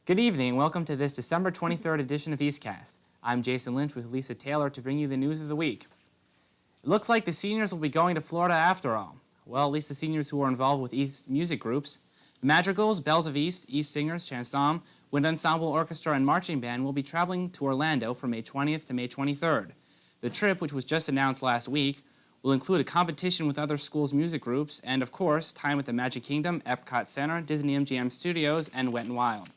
Good evening and welcome to this December 23rd edition of EastCast. I'm Jason Lynch with Lisa Taylor to bring you the news of the week. It looks like the seniors will be going to Florida after all. Well, at least the seniors who are involved with East music groups. The Madrigals, Bells of East, East Singers, Chanson, Wind Ensemble Orchestra, and Marching Band will be traveling to Orlando from May 20th to May 23rd. The trip, which was just announced last week, will include a competition with other schools' music groups and, of course, time at the Magic Kingdom, Epcot Center, Disney MGM Studios, and Wet n Wild.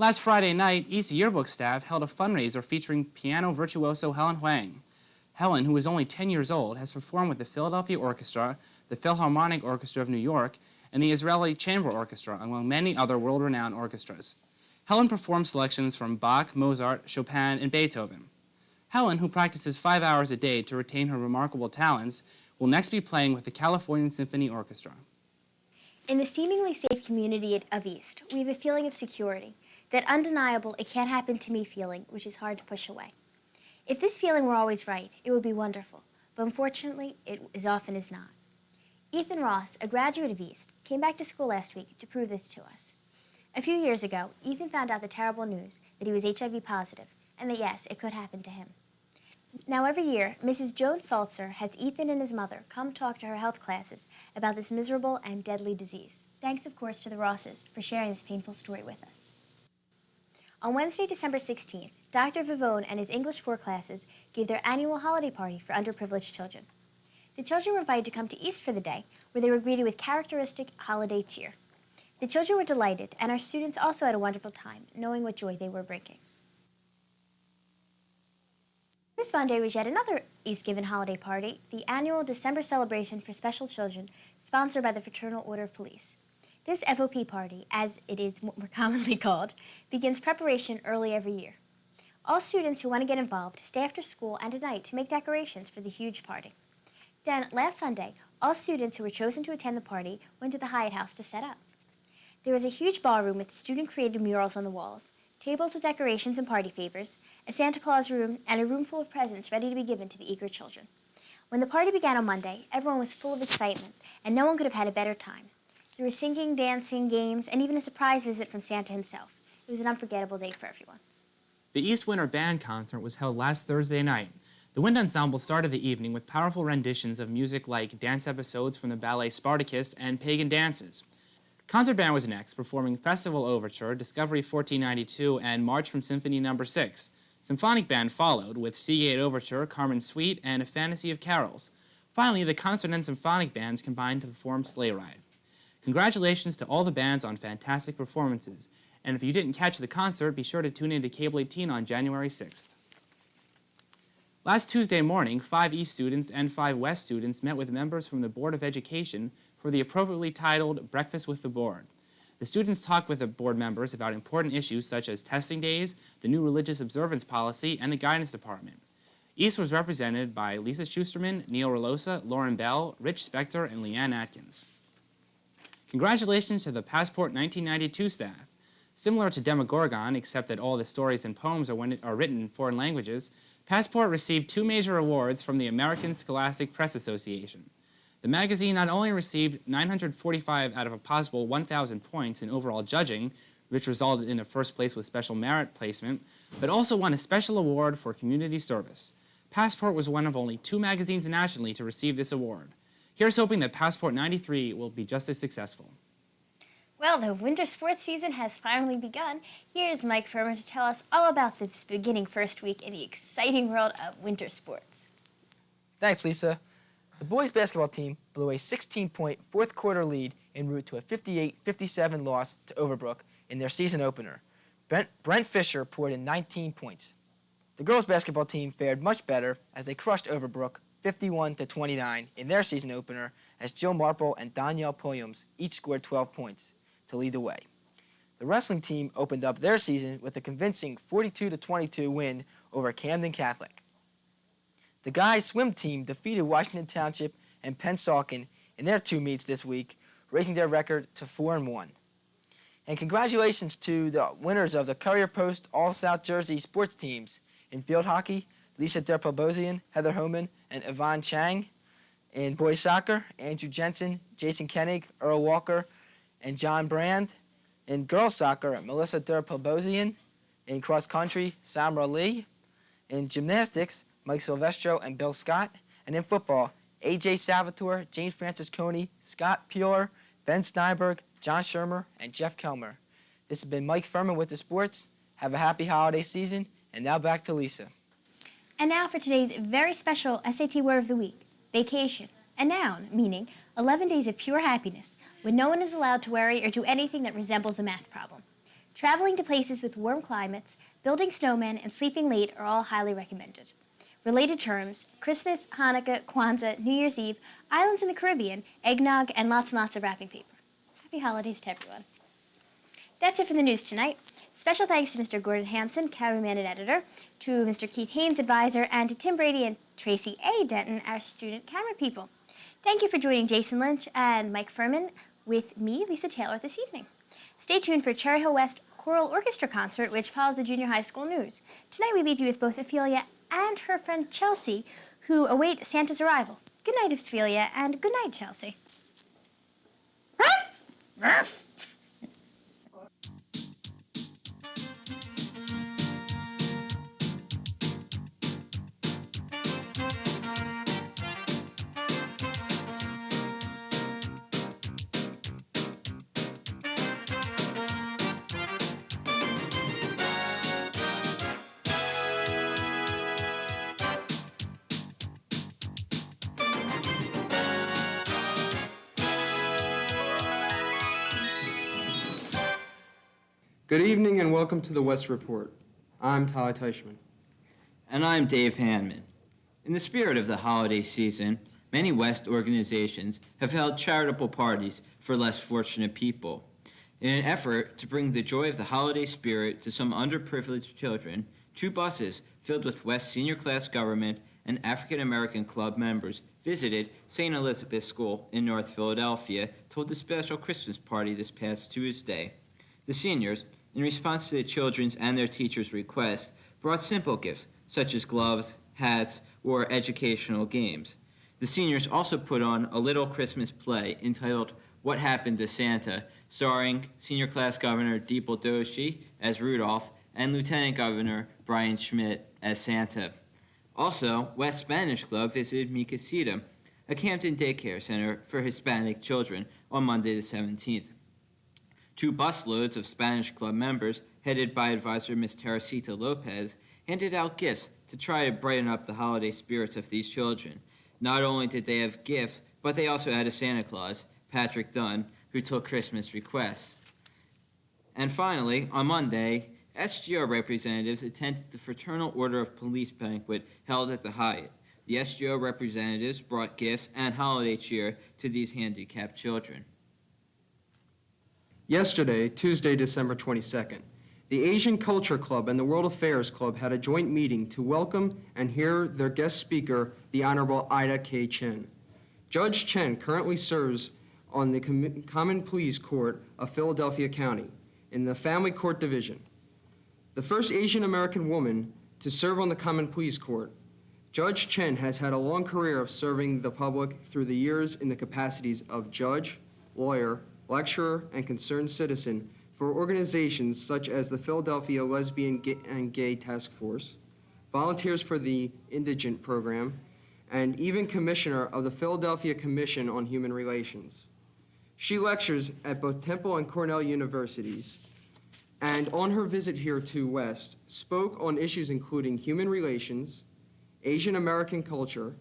Last Friday night, East Yearbook staff held a fundraiser featuring piano virtuoso Helen Huang. Helen, who is only 10 years old, has performed with the Philadelphia Orchestra, the Philharmonic Orchestra of New York, and the Israeli Chamber Orchestra, among many other world-renowned orchestras. Helen performed selections from Bach, Mozart, Chopin, and Beethoven. Helen, who practices 5 hours a day to retain her remarkable talents, will next be playing with the California Symphony Orchestra. In the seemingly safe community of East, we have a feeling of security, that undeniable it can't happen to me feeling, which is hard to push away. If this feeling were always right, it would be wonderful, but unfortunately, it as often is not. Ethan Ross, a graduate of East, came back to school last week to prove this to us. A few years ago, Ethan found out the terrible news that he was HIV positive, and that yes, it could happen to him. Now every year, Mrs. Joan Salzer has Ethan and his mother come talk to her health classes about this miserable and deadly disease. Thanks, of course, to the Rosses for sharing this painful story with us. On Wednesday, December 16th, Dr. Vivone and his English 4 classes gave their annual holiday party for underprivileged children. The children were invited to come to East for the day, where they were greeted with characteristic holiday cheer. The children were delighted, and our students also had a wonderful time, knowing what joy they were bringing. This Monday was yet another East Given holiday party, the annual December celebration for special children, sponsored by the Fraternal Order of Police. This FOP party, as it is more commonly called, begins preparation early every year. All students who want to get involved stay after school and at night to make decorations for the huge party. Then, last Sunday, all students who were chosen to attend the party went to the Hyatt House to set up. There was a huge ballroom with student-created murals on the walls, tables with decorations and party favors, a Santa Claus room, and a room full of presents ready to be given to the eager children. When the party began on Monday, everyone was full of excitement, and no one could have had a better time. There was singing, dancing, games, and even a surprise visit from Santa himself. It was an unforgettable day for everyone. The East Winter Band concert was held last Thursday night. The Wind Ensemble started the evening with powerful renditions of music like dance episodes from the ballet Spartacus and Pagan Dances. Concert Band was next, performing Festival Overture, Discovery 1492, and March from Symphony No. 6. Symphonic Band followed with Seagate Overture, Carmen Suite, and A Fantasy of Carols. Finally, the concert and symphonic bands combined to perform Sleigh Ride. Congratulations to all the bands on fantastic performances, and if you didn't catch the concert, be sure to tune in to Cable 18 on January 6th. Last Tuesday morning, 5 East students and 5 West students met with members from the Board of Education for the appropriately titled Breakfast with the Board. The students talked with the board members about important issues such as testing days, the new religious observance policy, and the guidance department. East was represented by Lisa Schusterman, Neil Relosa, Lauren Bell, Rich Spector, and Leanne Atkins. Congratulations to the Passport 1992 staff. Similar to Demogorgon, except that all the stories and poems are written in foreign languages, Passport received 2 major awards from the American Scholastic Press Association. The magazine not only received 945 out of a possible 1,000 points in overall judging, which resulted in a first place with special merit placement, but also won a special award for community service. Passport was one of only 2 magazines nationally to receive this award. Here's hoping that Passport 93 will be just as successful. Well, the winter sports season has finally begun. Here's Mike Furman to tell us all about this beginning first week in the exciting world of winter sports. Thanks, Lisa. The boys basketball team blew a 16-point fourth-quarter lead en route to a 58-57 loss to Overbrook in their season opener. Brent Fisher poured in 19 points. The girls basketball team fared much better as they crushed Overbrook 51-29 in their season opener as Jill Marple and Danielle Pulliams each scored 12 points to lead the way. The wrestling team opened up their season with a convincing 42-22 win over Camden Catholic. The guys' swim team defeated Washington Township and Pennsauken in their 2 meets this week, raising their record to 4-1. And congratulations to the winners of the Courier Post All-South Jersey sports teams. In field hockey, Lisa Derpobosian, Heather Homan, and Yvonne Chang. In boys soccer, Andrew Jensen, Jason Koenig, Earl Walker, and John Brand. In girls soccer, Melissa Durpobosian. In cross country, Samra Lee. In gymnastics, Mike Silvestro and Bill Scott. And in football, AJ Salvatore, Jane Francis Coney, Scott Pure, Ben Steinberg, John Shermer, and Jeff Kelmer. This has been Mike Furman with the sports. Have a happy holiday season. And now back to Lisa. And now for today's very special SAT word of the week, vacation. A noun, meaning 11 days of pure happiness, when no one is allowed to worry or do anything that resembles a math problem. Traveling to places with warm climates, building snowmen, and sleeping late are all highly recommended. Related terms, Christmas, Hanukkah, Kwanzaa, New Year's Eve, islands in the Caribbean, eggnog, and lots of wrapping paper. Happy holidays to everyone. That's it for the news tonight. Special thanks to Mr. Gordon Hampson, cameraman and editor, to Mr. Keith Haynes, advisor, and to Tim Brady and Tracy A. Denton, our student camera people. Thank you for joining Jason Lynch and Mike Furman with me, Lisa Taylor, this evening. Stay tuned for Cherry Hill West Choral Orchestra Concert, which follows the junior high school news. Tonight we leave you with both Ophelia and her friend Chelsea, who await Santa's arrival. Good night, Ophelia, and good night, Chelsea. Ruff! Ruff! Good evening and welcome to the West Report. I'm Tyler Teichman. And I'm Dave Hanman. In the spirit of the holiday season, many West organizations have held charitable parties for less fortunate people. In an effort to bring the joy of the holiday spirit to some underprivileged children, 2 buses filled with West senior class government and African American club members visited St. Elizabeth's School in North Philadelphia to hold a special Christmas party this past Tuesday. The seniors, in response to the children's and their teachers' requests, brought simple gifts such as gloves, hats, or educational games. The seniors also put on a little Christmas play entitled What Happened to Santa, starring Senior Class Governor Deepal Doshi as Rudolph and Lieutenant Governor Brian Schmidt as Santa. Also, West Spanish Club visited Mi Casita, a Camden daycare center for Hispanic children, on Monday the 17th. 2 busloads of Spanish Club members, headed by advisor Ms. Teresita Lopez, handed out gifts to try to brighten up the holiday spirits of these children. Not only did they have gifts, but they also had a Santa Claus, Patrick Dunn, who took Christmas requests. And finally, on Monday, SGO representatives attended the Fraternal Order of Police banquet held at the Hyatt. The SGO representatives brought gifts and holiday cheer to these handicapped children. Yesterday, Tuesday, December 22nd, the Asian Culture Club and the World Affairs Club had a joint meeting to welcome and hear their guest speaker, the Honorable Ida K. Chen. Judge Chen currently serves on the Common Pleas Court of Philadelphia County in the Family Court Division. The first Asian American woman to serve on the Common Pleas Court, Judge Chen has had a long career of serving the public through the years in the capacities of judge, lawyer, lecturer, and concerned citizen for organizations such as the Philadelphia Lesbian and Gay Task Force, Volunteers for the Indigent Program, and even commissioner of the Philadelphia Commission on Human Relations. She lectures at both Temple and Cornell universities, and on her visit here to West, spoke on issues including human relations, Asian American culture,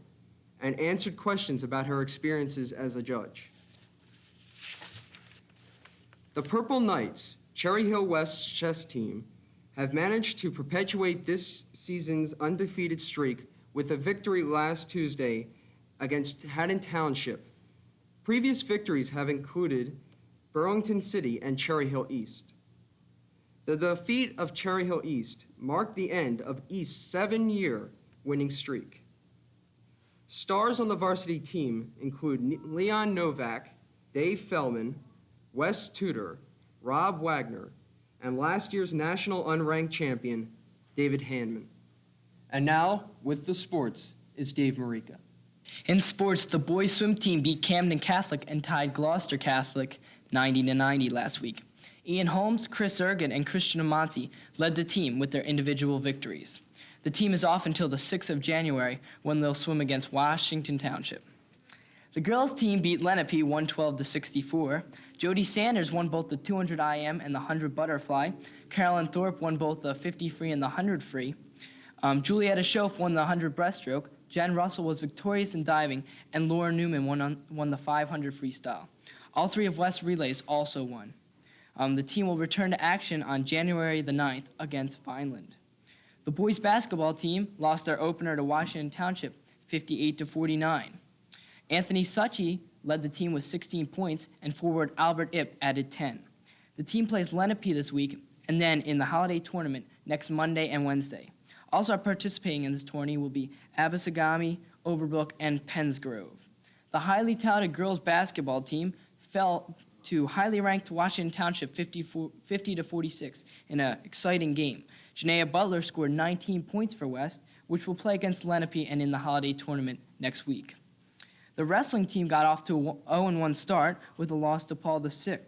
and answered questions about her experiences as a judge. The Purple Knights, Cherry Hill West's chess team, have managed to perpetuate this season's undefeated streak with a victory last Tuesday against Haddon Township. Previous victories have included Burlington City and Cherry Hill East. The defeat of Cherry Hill East marked the end of East's 7-year winning streak. Stars on the varsity team include Leon Novak, Dave Feldman, Wes Tudor, Rob Wagner, and last year's national unranked champion, David Hanman. And now, with the sports, is Dave Marica. In sports, the boys swim team beat Camden Catholic and tied Gloucester Catholic 90-90 last week. Ian Holmes, Chris Ergen, and Christian Amonte led the team with their individual victories. The team is off until the 6th of January when they'll swim against Washington Township. The girls' team beat Lenape 112-64. Jody Sanders won both the 200 IM and the 100 butterfly. Carolyn Thorpe won both the 50 free and the 100 free. Julietta Schoaf won the 100 breaststroke. Jen Russell was victorious in diving, and Laura Newman won the 500 freestyle. All three of West's relays also won. The team will return to action on January the 9th against Vineland. The boys' basketball team lost their opener to Washington Township 58-49. Anthony Succi led the team with 16 points, and forward Albert Ip added 10. The team plays Lenape this week, and then in the holiday tournament next Monday and Wednesday. Also participating in this tourney will be Abasagami, Overbrook, and Pensgrove. The highly touted girls' basketball team fell to highly ranked Washington Township 50-46 in an exciting game. Janaea Butler scored 19 points for West, which will play against Lenape and in the holiday tournament next week. The wrestling team got off to a 0-1 start with a loss to Paul VI.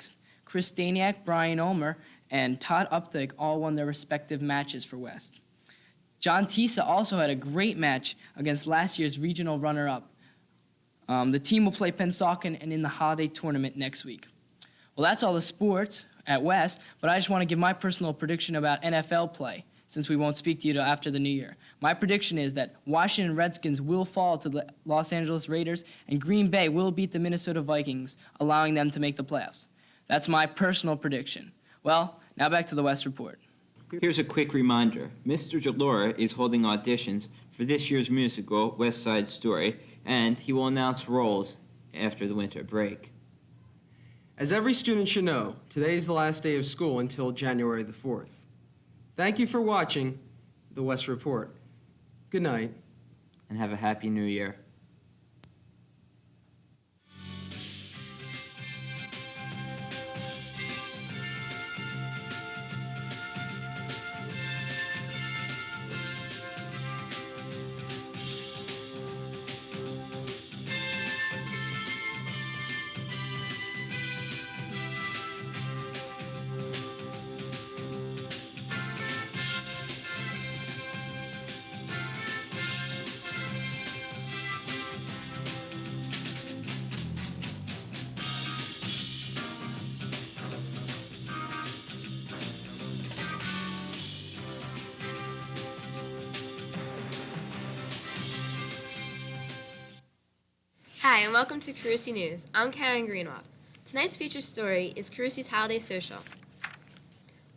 Chris Staniak, Brian Ulmer, and Todd Updike all won their respective matches for West. John Tisa also had a great match against last year's regional runner-up. The team will play Pennsauken and in the holiday tournament next week. Well, that's all the sports at West, but I just want to give my personal prediction about NFL play, since we won't speak to you till after the new year. My prediction is that Washington Redskins will fall to the Los Angeles Raiders, and Green Bay will beat the Minnesota Vikings, allowing them to make the playoffs. That's my personal prediction. Well, now back to the West Report. Here's a quick reminder. Mr. Jalora is holding auditions for this year's musical, West Side Story, and he will announce roles after the winter break. As every student should know, today is the last day of school until January the 4th. Thank you for watching the West Report. Good night. And have a happy new year. Hi, and welcome to Carusi News. I'm Karen Greenwald. Tonight's featured story is Carusi's Holiday Social.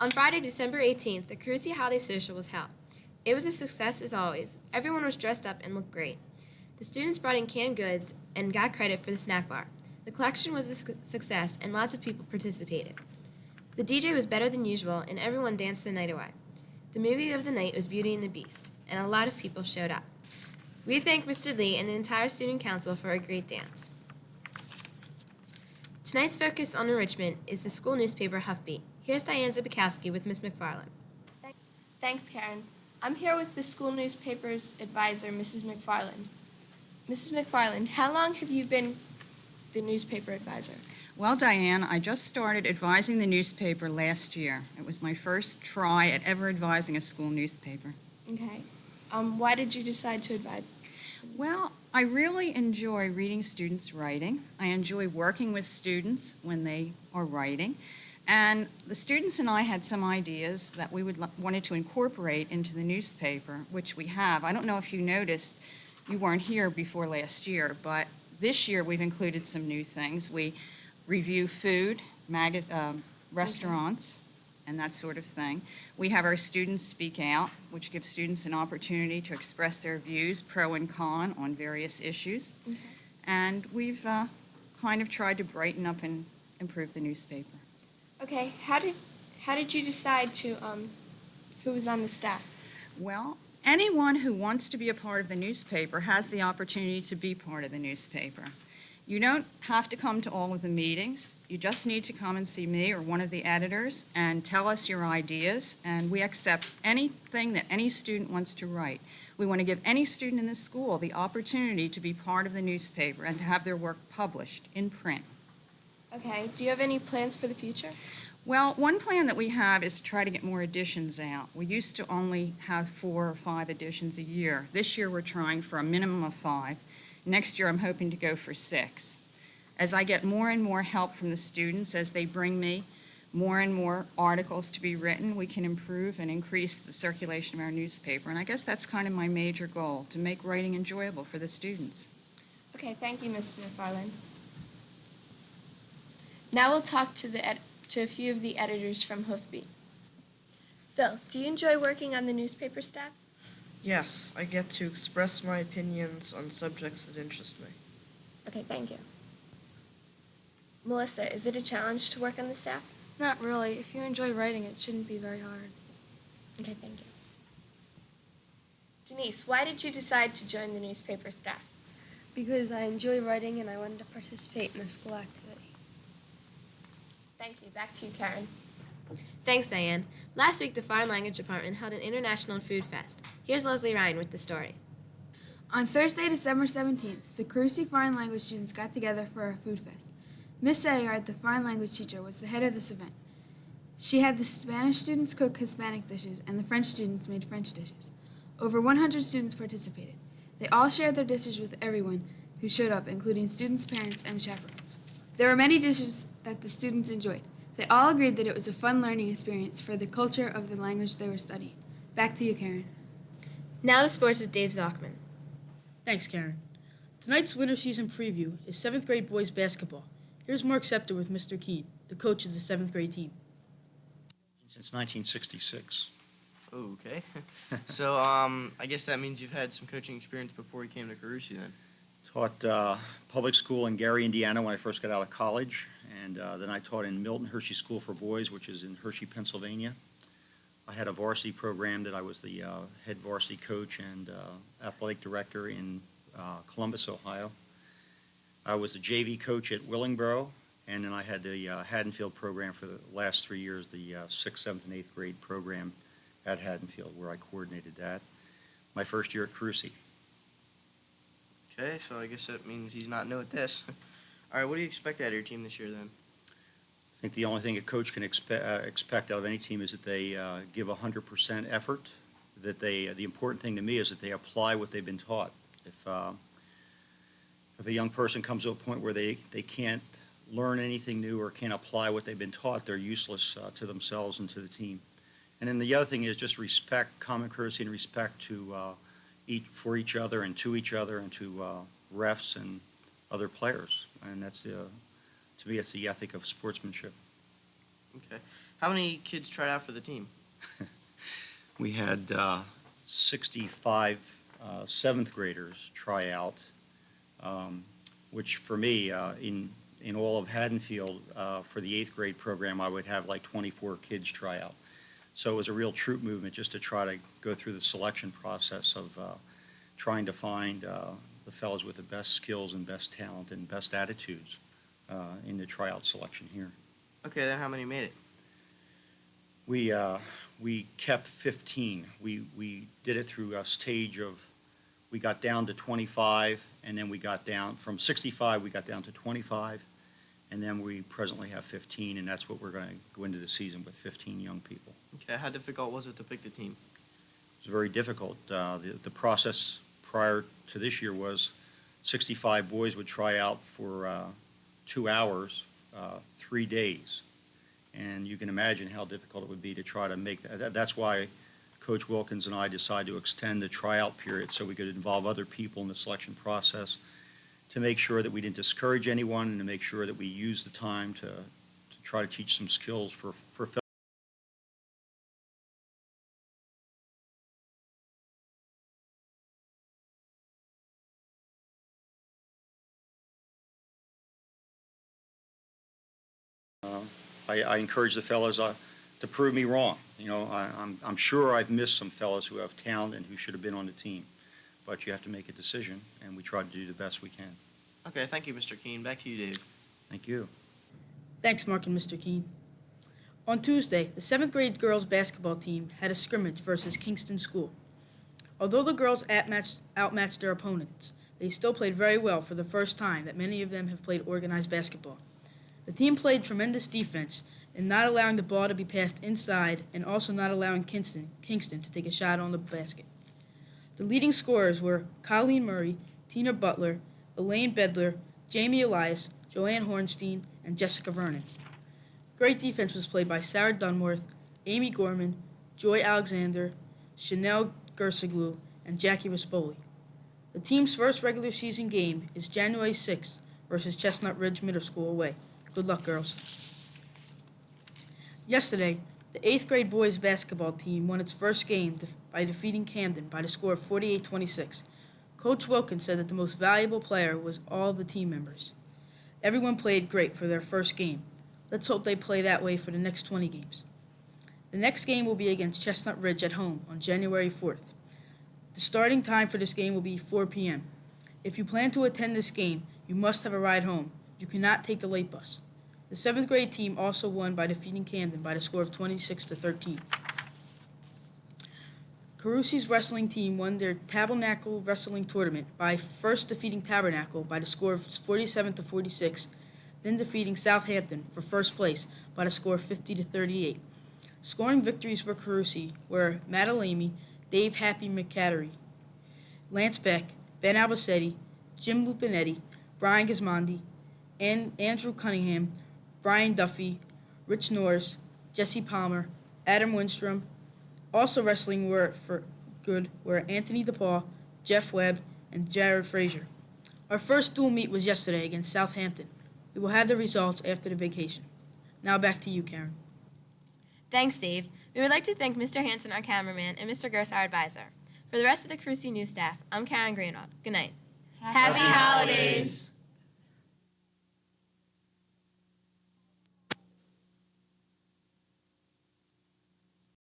On Friday, December 18th, the Carusi Holiday Social was held. It was a success as always. Everyone was dressed up and looked great. The students brought in canned goods and got credit for the snack bar. The collection was a success, and lots of people participated. The DJ was better than usual, and everyone danced the night away. The movie of the night was Beauty and the Beast, and a lot of people showed up. We thank Mr. Lee and the entire student council for a great dance. Tonight's focus on enrichment is the school newspaper Huffbeat. Here's Diane Zibikowski with Ms. McFarland. Thanks, Karen. I'm here with the school newspaper's advisor, Mrs. McFarland. Mrs. McFarland, how long have you been the newspaper advisor? Well, Diane, I just started advising the newspaper last year. It was my first try at ever advising a school newspaper. Okay. Why did you decide to advise? Well, I really enjoy reading students' writing. I enjoy working with students when they are writing. And the students and I had some ideas that we wanted to incorporate into the newspaper, which we have. I don't know if you noticed, you weren't here before last year, but this year we've included some new things. We review food, restaurants, and that sort of thing. We have our students speak out, which gives students an opportunity to express their views, pro and con, on various issues. Okay. And we've kind of tried to brighten up and improve the newspaper. Okay. How did you decide to who was on the staff? Well, anyone who wants to be a part of the newspaper has the opportunity to be part of the newspaper. You don't have to come to all of the meetings. You just need to come and see me or one of the editors and tell us your ideas, and we accept anything that any student wants to write. We want to give any student in the school the opportunity to be part of the newspaper and to have their work published in print. Okay. Do you have any plans for the future? Well, one plan that we have is to try to get more editions out. We used to only have 4 or 5 editions a year. This year we're trying for a minimum of 5. Next year I'm hoping to go for 6. As I get more and more help from the students, as they bring me more and more articles to be written, we can improve and increase the circulation of our newspaper. And I guess that's kind of my major goal, to make writing enjoyable for the students. Okay, thank you, Mr. McFarland. Now we'll talk to a few of the editors from Hoofbeat. Phil, do you enjoy working on the newspaper staff? Yes, I get to express my opinions on subjects that interest me. Okay, thank you. Melissa, is it a challenge to work on the staff? Not really. If you enjoy writing, it shouldn't be very hard. Okay, thank you. Denise, why did you decide to join the newspaper staff? Because I enjoy writing and I wanted to participate in a school activity. Thank you. Back to you, Karen. Thanks, Diane. Last week, the Foreign Language Department held an International Food Fest. Here's Leslie Ryan with the story. On Thursday, December 17th, the Carusi foreign language students got together for a food fest. Miss Sayard, the foreign language teacher, was the head of this event. She had the Spanish students cook Hispanic dishes and the French students made French dishes. Over 100 students participated. They all shared their dishes with everyone who showed up, including students, parents, and chaperones. There were many dishes that the students enjoyed. They all agreed that it was a fun learning experience for the culture of the language they were studying. Back to you, Karen. Now the sports with Dave Zochman. Thanks, Karen. Tonight's winter season preview is 7th grade boys basketball. Here's Mark Scepter with Mr. Keene, the coach of the 7th grade team. Since 1966. Okay. So, I guess that means you've had some coaching experience before you came to Carusi then. Taught public school in Gary, Indiana when I first got out of college, and then I taught in Milton Hershey School for Boys, which is in Hershey, Pennsylvania. I had a varsity program that I was the head varsity coach and athletic director in Columbus, Ohio. I was the JV coach at Willingboro, and then I had the Haddonfield program for the last 3 years, the 6th, 7th, and 8th grade program at Haddonfield, where I coordinated that. My first year at Carusi. Okay, so I guess that means he's not new at this. All right, what do you expect out of your team this year then? I think the only thing a coach can expect out of any team is that they give 100% effort. That the important thing to me is that they apply what they've been taught. If a young person comes to a point where they can't learn anything new or can't apply what they've been taught, they're useless to themselves and to the team. And then the other thing is just respect, common courtesy and respect to for each other and to refs and other players. And that's to me, it's the ethic of sportsmanship. Okay. How many kids tried out for the team? We had 65 7th graders try out, which for me, in all of Haddonfield, for the 8th grade program, I would have like 24 kids try out. So it was a real troop movement just to try to go through the selection process of trying to find the fellows with the best skills and best talent and best attitudes in the tryout selection here. Okay, then how many made it? We kept 15. We did it through a stage of, we got down to 25, and then we got down from 65, we got down to 25, and then we presently have 15, and that's what we're going to go into the season with, 15 young people. Okay, how difficult was it to pick the team? It was very difficult. The process prior to this year was 65 boys would try out for 2 hours, 3 days. And you can imagine how difficult it would be to try to make that. That's why Coach Wilkins and I decided to extend the tryout period so we could involve other people in the selection process to make sure that we didn't discourage anyone and to make sure that we used the time to try to teach some skills for I encourage the fellows to prove me wrong. You know, I'm sure I've missed some fellows who have talent and who should have been on the team, but you have to make a decision, and we try to do the best we can. Okay, thank you, Mr. Keene. Back to you, Dave. Thank you. Thanks, Mark and Mr. Keene. On Tuesday, the 7th grade girls basketball team had a scrimmage versus Kingston School. Although the girls outmatched their opponents, they still played very well for the first time that many of them have played organized basketball. The team played tremendous defense in not allowing the ball to be passed inside and also not allowing Kingston to take a shot on the basket. The leading scorers were Colleen Murray, Tina Butler, Elaine Bedler, Jamie Elias, Joanne Hornstein, and Jessica Vernon. Great defense was played by Sarah Dunworth, Amy Gorman, Joy Alexander, Chanel Gersiglu, and Jackie Rispoli. The team's first regular season game is January 6th versus Chestnut Ridge Middle School away. Good luck, girls. Yesterday, the 8th grade boys basketball team won its first game by defeating Camden by the score of 48-26. Coach Wilkins said that the most valuable player was all of the team members. Everyone played great for their first game. Let's hope they play that way for the next 20 games. The next game will be against Chestnut Ridge at home on January 4th. The starting time for this game will be 4 p.m. If you plan to attend this game, you must have a ride home. You cannot take the late bus. The 7th grade team also won by defeating Camden by the score of 26-13. Carusi's wrestling team won their Tabernacle Wrestling Tournament by first defeating Tabernacle by the score of 47-46, then defeating Southampton for first place by the score of 50-38. Scoring victories for Carusi were Matt Alamy, Dave Happy McCattery, Lance Beck, Ben Albacetti, Jim Lupinetti, Brian Gismondi, Andrew Cunningham, Brian Duffy, Rich Norris, Jesse Palmer, Adam Winstrom. Also wrestling were Anthony DePaul, Jeff Webb, and Jared Frazier. Our first dual meet was yesterday against Southampton. We will have the results after the vacation. Now back to you, Karen. Thanks, Dave. We would like to thank Mr. Hanson, our cameraman, and Mr. Gross, our advisor. For the rest of the Carusi News staff, I'm Karen Greenwald. Good night. Happy holidays!